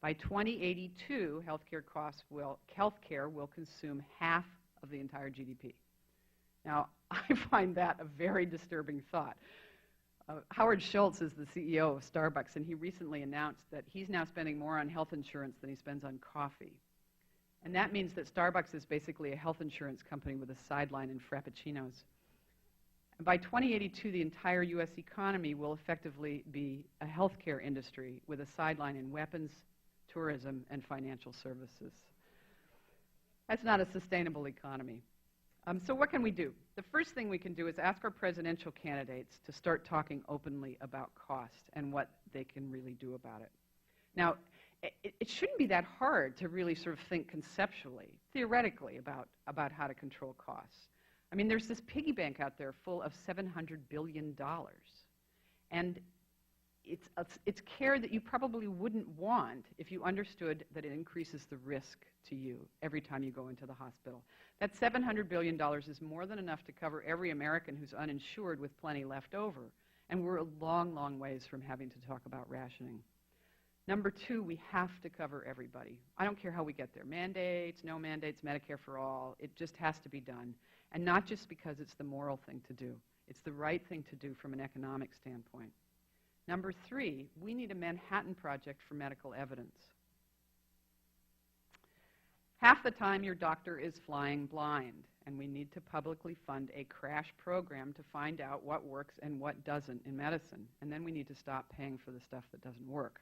By 2082, healthcare will consume half of the entire GDP. Now, I find that a very disturbing thought. Howard Schultz is the CEO of Starbucks, and he recently announced that he's now spending more on health insurance than he spends on coffee. And that means that Starbucks is basically a health insurance company with a sideline in Frappuccinos. And by 2082, the entire U.S. economy will effectively be a healthcare industry with a sideline in weapons, tourism, and financial services. That's not a sustainable economy. So what can we do? The first thing we can do is ask our presidential candidates to start talking openly about cost and what they can really do about it. Now, it shouldn't be that hard to really sort of think conceptually, theoretically, about how to control costs. I mean, there's this piggy bank out there full of $700 billion. And it's care that you probably wouldn't want if you understood that it increases the risk to you every time you go into the hospital. That $700 billion is more than enough to cover every American who's uninsured with plenty left over. And we're a long, long ways from having to talk about rationing. Number two, we have to cover everybody. I don't care how we get there. Mandates, no mandates, Medicare for all. It just has to be done. And not just because it's the moral thing to do. It's the right thing to do from an economic standpoint. Number three, we need a Manhattan Project for medical evidence. Half the time your doctor is flying blind, and we need to publicly fund a crash program to find out what works and what doesn't in medicine. And then we need to stop paying for the stuff that doesn't work.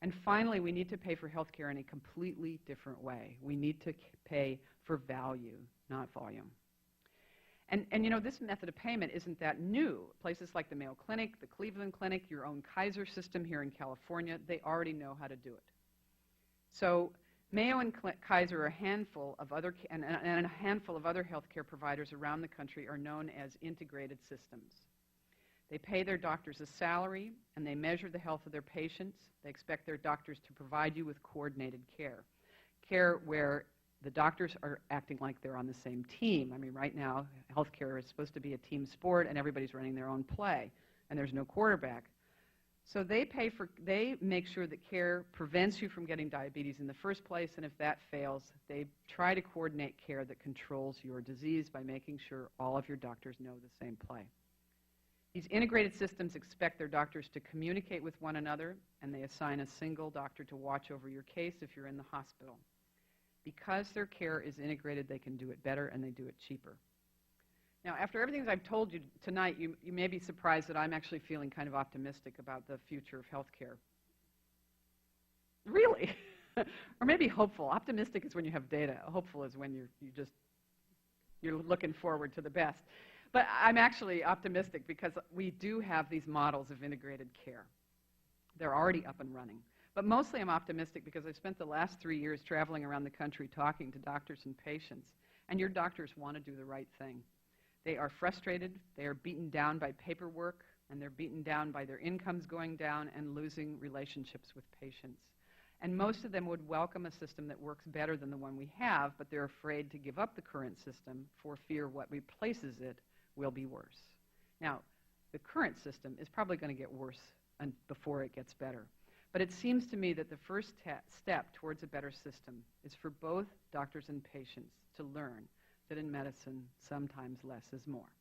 And finally, we need to pay for health care in a completely different way. We need to pay for value, not volume. And you know, this method of payment isn't that new. Places like the Mayo Clinic, the Cleveland Clinic, your own Kaiser system here in California, they already know how to do it. So Mayo and Kaiser are a handful of other, and a handful of other healthcare providers around the country are known as integrated systems. They pay their doctors a salary, and they measure the health of their patients. They expect their doctors to provide you with coordinated care where the doctors are acting like they're on the same team. I mean, right now, healthcare is supposed to be a team sport, and everybody's running their own play, and there's no quarterback. So they make sure that care prevents you from getting diabetes in the first place, and if that fails, they try to coordinate care that controls your disease by making sure all of your doctors know the same play. These integrated systems expect their doctors to communicate with one another, and they assign a single doctor to watch over your case if you're in the hospital. Because their care is integrated, they can do it better, and they do it cheaper. Now, after everything I've told you tonight, you may be surprised that I'm actually feeling kind of optimistic about the future of healthcare. Really? Or maybe hopeful. Optimistic is when you have data. Hopeful is when you're looking forward to the best. But I'm actually optimistic because we do have these models of integrated care. They're already up and running. But mostly I'm optimistic because I've spent the last 3 years traveling around the country talking to doctors and patients, and your doctors want to do the right thing. They are frustrated, they are beaten down by paperwork, and they're beaten down by their incomes going down and losing relationships with patients. And most of them would welcome a system that works better than the one we have, but they're afraid to give up the current system for fear what replaces it will be worse. Now, the current system is probably going to get worse before it gets better. But it seems to me that the first step towards a better system is for both doctors and patients to learn that in medicine, sometimes less is more.